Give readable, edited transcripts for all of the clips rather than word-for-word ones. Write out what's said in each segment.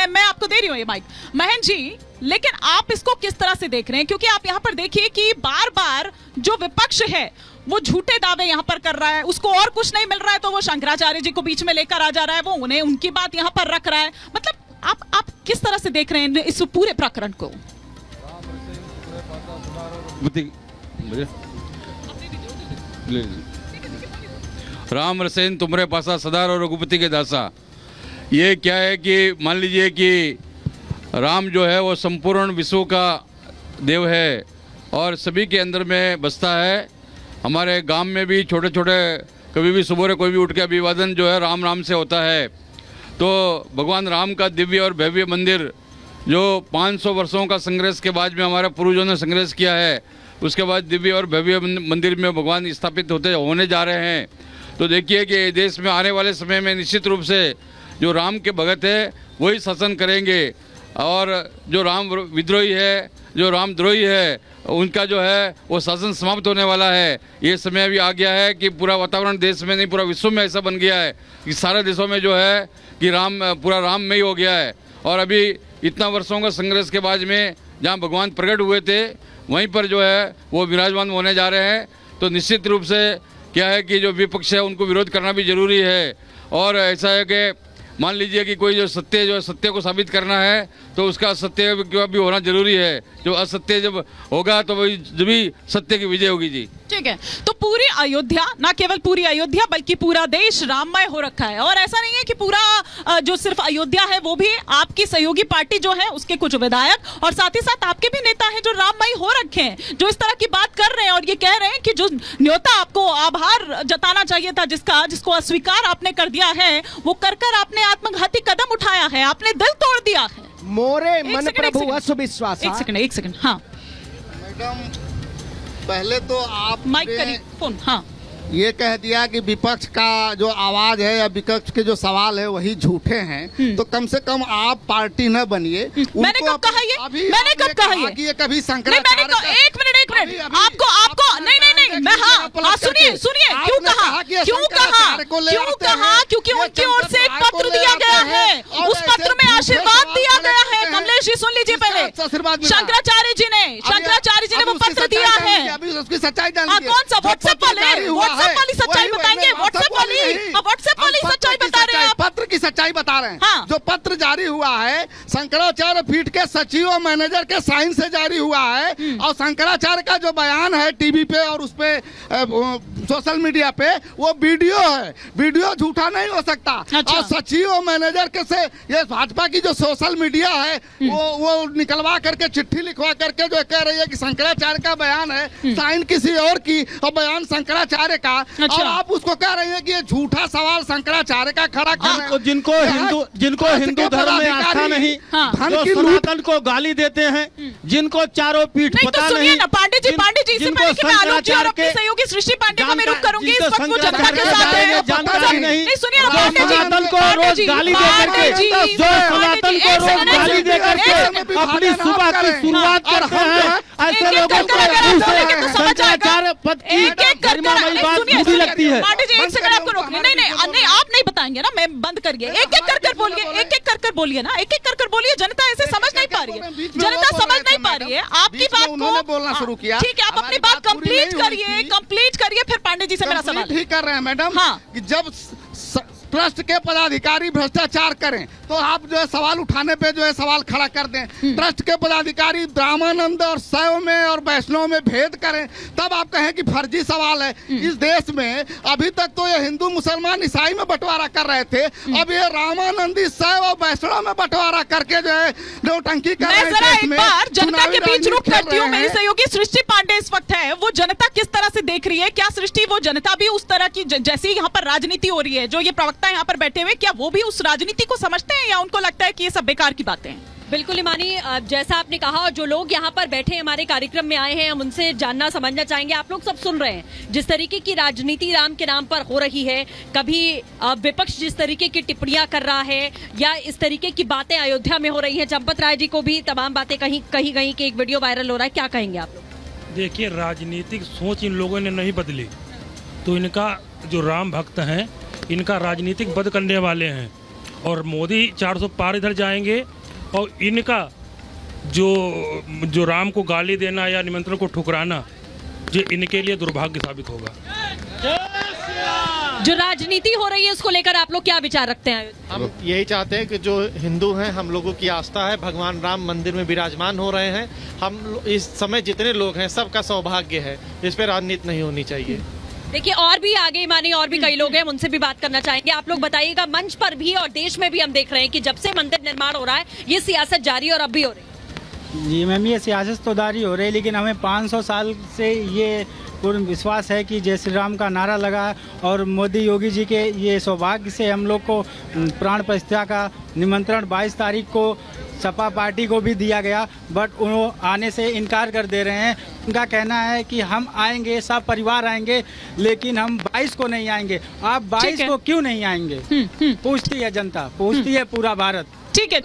मैं आपको दे रही हूँ ये माइक। महन जी, लेकिन आप इसको किस तरह से देख रहे हैं? क्योंकि आप यहाँ पर देखिए कि बार बार जो विपक्ष है वो झूठे दावे यहाँ पर कर रहा है, उसको और कुछ नहीं मिल रहा है तो वो शंकराचार्य जी को बीच में लेकर आ जा रहा है, वो उन्हें उनकी बात यहाँ पर रख रहा है। मतलब आप किस तरह से देख रहे हैं इस पूरे प्रकरण को? राम रसेन तुमरे पासा सदा रहो रघुपति के दासा। ये क्या है कि मान लीजिए कि राम जो है वो संपूर्ण विश्व का देव है और सभी के अंदर में बसता है। हमारे गांव में भी छोटे छोटे कभी भी सुबह कोई भी उठ के अभिवादन जो है राम राम से होता है। तो भगवान राम का दिव्य और भव्य मंदिर जो 500 वर्षों का संघर्ष के बाद में हमारे पूर्वजों ने संघर्ष किया है, उसके बाद दिव्य और भव्य मंदिर में भगवान स्थापित होने जा रहे हैं। तो देखिए कि देश में आने वाले समय में निश्चित रूप से जो राम के भगत है वही शासन करेंगे और जो राम विद्रोही है, जो रामद्रोही है, उनका जो है वो शासन समाप्त होने वाला है। ये समय भी आ गया है कि पूरा वातावरण देश में नहीं पूरा विश्व में ऐसा बन गया है कि सारे देशों में जो है कि पूरा राम में ही हो गया है। और अभी इतना वर्षों का संघर्ष के बाद में जहाँ भगवान प्रकट हुए थे वहीं पर जो है वो विराजमान होने जा रहे हैं। तो निश्चित रूप से क्या है कि जो विपक्ष है उनको विरोध करना भी जरूरी है। और ऐसा है कि मान लीजिए कि कोई जो सत्य को साबित करना है तो उसका असत्य भी होना जरूरी है। जो असत्य जब होगा तो वही जब भी सत्य की विजय होगी जी। ठीक है, तो पूरी अयोध्या, ना केवल पूरी अयोध्या बल्कि पूरा देश राममय हो रखा है। और ऐसा नहीं है कि पूरा जो सिर्फ अयोध्या है, वो भी आपकी सहयोगी पार्टी जो है उसके कुछ विधायक और साथ ही साथ आपके भी नेता हैं जो राममय हो रखे हैं, जो इस तरह की बात कर रहे हैं और ये कह रहे हैं कि जो न्योता आपको आभार जताना चाहिए था, जिसको अस्वीकार आपने कर दिया है, वो कर आपने आत्मघाती कदम उठाया है, आपने दिल तोड़ दिया है। मोरे मन प्रभु असु विश्वास। एक सेकंड। हाँ मैडम, पहले तो आप माइक करिए फोन। हाँ, ये कह दिया कि विपक्ष का जो आवाज है या विपक्ष के जो सवाल है वही झूठे हैं, तो कम से कम आप पार्टी न बनिए। मैंने कब कहा ये? मैंने कब कहा ये? कि ये कभी शंकराचार्य का... एक मिनट आपको नहीं मैं हाँ सुनिए क्यों कहा क्योंकि उनकी ओर से एक पत्र दिया गया है, उस पत्र में आशीर्वाद दिया गया है। कमलेश जी सुन लीजिए पहले, शंकराचार्य जी ने वो पत्र दिया है। उसकी सच्चाई कौन सा? व्हाट्सएप वाली सच्चाई बताएंगे? व्हाट्सएप वाली सच्चाई बता रहे हैं आप? पत्र की सच्चाई बता रहे हैं। हाँ। जो पत्र जारी हुआ है शंकराचार्य पीठ के सचिव और मैनेजर के साइन से जारी हुआ है और शंकराचार्य का जो बयान है टीवी पे और उस पे सोशल मीडिया पे वो वीडियो है। वीडियो झूठा नहीं हो सकता। अच्छा। और सचिव और मैनेजर के से ये भाजपा की जो सोशल मीडिया है वो निकलवा करके चिट्ठी लिखवा करके जो कह रही है कि शंकराचार्य का बयान है, साइन किसी और की और बयान शंकराचार्य का। अच्छा। और आप उसको कह रहे हैं कि ये झूठा सवाल शंकराचार्य का खड़ा कर रहे हैं। जिनको हिंदू धर्म में आस्था नहीं, जो सनातन को गाली देते हैं, जिनको चारों पीठ पता नहीं। पांडे जी इससे पहले कि मैं आलोक जी और अपने सहयोगी सृष्टि पांडे को मैं रुक करूंगी, इस वक्त वो जनता के साथ है। जानकारी नहीं, सुनिए सनातन को रोज गाली दे करके, जो सनातन को रोज गाली दे करके अपनी सुबह की शुरुआत करते हैं, ऐसे लोगों को शंकराचार्य पद की गरिमामयी बात बुरी लगती है। पांडे जी एक सेकंड आपको रोकने। नहीं आप नहीं बताएंगे ना, मैं बंद करिए। एक एक कर बोलिए, ना एक एक कर बोलिए। जनता ऐसे समझ नहीं पा रही है, जनता समझ नहीं पा रही है आपकी बात को। बोलना शुरू किया। ठीक है, आप अपनी बात कंप्लीट करिए, फिर पांडे जी से मेरा सवाल। ठीक कर रहे हैं मैडम। हाँ। कि जब ट्रस्ट के पदाधिकारी भ्रष्टाचार करें तो आप जो है सवाल उठाने पे जो है सवाल खड़ा कर दें। ट्रस्ट के पदाधिकारी ब्राह्मणानंद और शैव में और वैष्णव में भेद करें, तब आप कहें कि फर्जी सवाल है। इस देश में अभी तक तो ये हिंदू मुसलमान ईसाई में बंटवारा कर रहे थे, अब ये रामानंदी शैव और वैष्णव में बंटवारा करके जो है नौटंकी कर रहे हैं। एक बार जनता के बीच रुख करती हूँ। मेरी सहयोगी सृष्टि पांडे इस वक्त है, वो जनता किस तरह से देख रही है? क्या सृष्टि वो जनता भी उस तरह की, जैसी यहाँ पर राजनीति हो रही है, जो ये प्रवक्ता यहाँ पर बैठे हुए, क्या वो भी उस राजनीति को समझते हैं या उनको लगता है कि ये सब बेकार की बातें हैं? बिल्कुल इमानी, जैसा आपने कहा, और जो लोग यहाँ पर बैठे हमारे कार्यक्रम में आए हैं, हम उनसे जानना समझना चाहेंगे। आप लोग सब सुन रहे हैं जिस तरीके की राजनीति राम के नाम पर हो रही है, कभी विपक्ष जिस तरीके की टिप्पणियां कर रहा है या इस तरीके की बातें अयोध्या में हो रही हैं। चंपत राय जी को भी तमाम बातें कहीं की एक वीडियो वायरल हो रहा है, क्या कहेंगे आप लोग? देखिए, राजनीतिक सोच इन लोगों ने नहीं बदली, तो इनका जो राम भक्त हैं, इनका राजनीतिक वध करने वाले हैं और मोदी 400 पार इधर जाएंगे और इनका जो राम को गाली देना या निमंत्रण को ठुकराना, ये इनके लिए दुर्भाग्य साबित होगा। जो राजनीति हो रही है उसको लेकर आप लोग क्या विचार रखते हैं? हम यही चाहते हैं कि जो हिंदू हैं, हम लोगों की आस्था है, भगवान राम मंदिर में विराजमान हो रहे हैं। हम इस समय जितने लोग हैं सबका सौभाग्य है, इस पे राजनीति नहीं होनी चाहिए। देखिए, और भी आगे माने और भी कई लोग हैं, उनसे भी बात करना चाहेंगे। आप लोग बताइएगा, मंच पर भी और देश में भी हम देख रहे हैं कि जब से मंदिर निर्माण हो रहा है ये सियासत जारी और अब भी हो रही है। जी मैम, ये सियासत तो जारी हो रही है, लेकिन हमें 500 साल से ये पूर्ण विश्वास है कि जय श्री राम का नारा लगा और मोदी योगी जी के ये सौभाग्य से हम लोग को प्राण प्रतिष्ठा का निमंत्रण 22 तारीख को सपा पार्टी को भी दिया गया, बट वो आने से इनकार कर दे रहे हैं। उनका कहना है कि हम आएंगे, सब परिवार आएंगे, लेकिन हम 22 को नहीं आएंगे। आप 22 को क्यों नहीं आएंगे? पूछती है जनता, पूछती है पूरा भारत। ठीक है,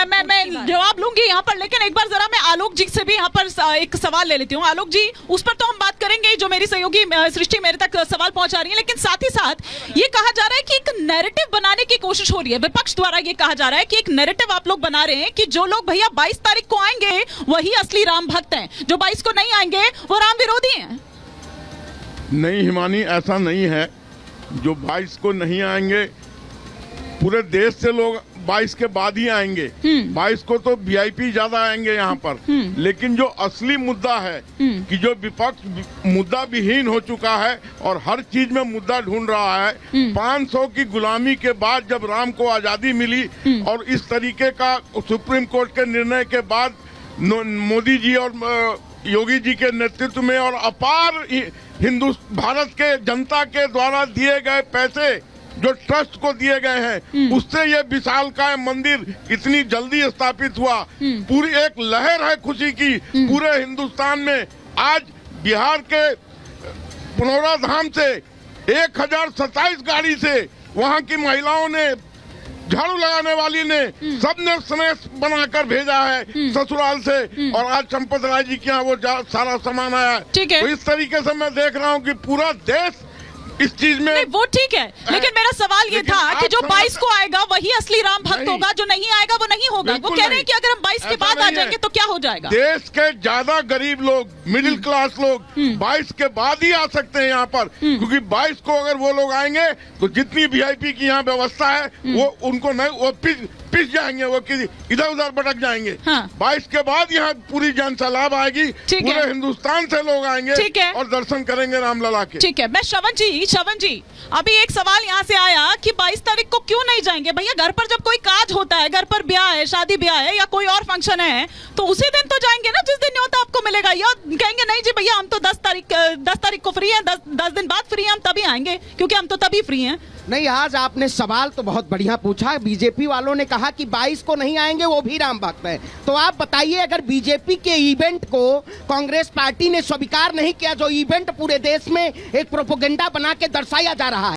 मैं जवाब लूंगी यहाँ पर, लेकिन एक बार जरा मैं आलोक जी से भी यहाँ पर एक सवाल ले लेती हूँ। आलोक जी, उस पर तो हम बात करेंगे जो मेरी सहयोगी सृष्टि मेरे तक सवाल पहुंचा रही है, लेकिन साथ ही साथ ये कहा जा रहा है कि एक नैरेटिव बनाने की कोशिश हो रही है विपक्ष द्वारा। ये कहा जा रहा है कि एक नैरेटिव आप लोग बना रहे हैं कि जो लोग भैया 22 तारीख को आएंगे वही असली राम भक्त हैं, जो 22 को नहीं आएंगे वो राम विरोधी हैं। नहीं हिमानी, ऐसा नहीं है। जो 22 को नहीं आएंगे, पूरे देश से लोग 22 के बाद ही आएंगे। 22 को तो वीआईपी ज्यादा आएंगे यहाँ पर, लेकिन जो असली मुद्दा है कि जो विपक्ष मुद्दा विहीन हो चुका है और हर चीज में मुद्दा ढूंढ रहा है। 500 की गुलामी के बाद जब राम को आजादी मिली और इस तरीके का सुप्रीम कोर्ट के निर्णय के बाद मोदी जी और योगी जी के नेतृत्व में और अपार भारत के जनता के द्वारा दिए गए पैसे जो ट्रस्ट को दिए गए हैं, उससे ये विशालकाय मंदिर इतनी जल्दी स्थापित हुआ। पूरी एक लहर है खुशी की पूरे हिंदुस्तान में। आज बिहार के पुनौरा धाम से 1027 गाड़ी से वहां की महिलाओं ने, झाड़ू लगाने वाली ने, सबने स्नेह बनाकर भेजा है ससुराल से, और आज संपत राय जी के यहाँ वो सारा सामान आया है। ठीक है, तो इस तरीके से मैं देख रहा हूँ कि पूरा देश इस चीज में। नहीं, वो ठीक है, लेकिन मेरा सवाल ये था कि जो 22 को आएगा वही असली राम भक्त होगा, जो नहीं आएगा वो नहीं होगा। वो कह रहे हैं कि अगर हम 22 के बाद आ जाएंगे तो क्या हो जाएगा? देश के ज्यादा गरीब लोग, मिडिल क्लास लोग 22 के बाद ही आ सकते हैं यहाँ पर, क्योंकि 22 को अगर वो लोग आएंगे तो जितनी वीआईपी की यहाँ व्यवस्था है वो उनको नहीं, वो पिस जाएंगे, वो इधर उधर भटक जाएंगे। 22 के बाद यहाँ पूरी जन सैलाब आएगी, पूरे हिंदुस्तान से लोग आएंगे और दर्शन करेंगे रामलला के। ठीक है, मैं श्रवण जी अभी एक सवाल यहाँ से आया कि 22 तारीख को क्यों नहीं जाएंगे? भैया घर पर जब कोई काज होता है, घर पर ब्याह है, शादी ब्याह है या कोई और फंक्शन है, तो उसी दिन तो जाएंगे ना जिस दिन न्योता आपको मिलेगा। या कहेंगे नहीं जी भैया हम तो 10 तारीख को फ्री हैं, 10 दिन बाद फ्री हैं, हम तभी आएंगे क्योंकि हम तो तभी फ्री हैं। नहीं, आज आपने सवाल तो बहुत बढ़िया पूछा। बीजेपी वालों ने कहा कि 22 को नहीं आएंगे वो भी राम भक्त हैं। तो आप बताइए, अगर बीजेपी के इवेंट को कांग्रेस पार्टी ने स्वीकार नहीं किया, जो इवेंट पूरे देश में एक प्रोपेगेंडा बना के दर्शाया जा रहा है,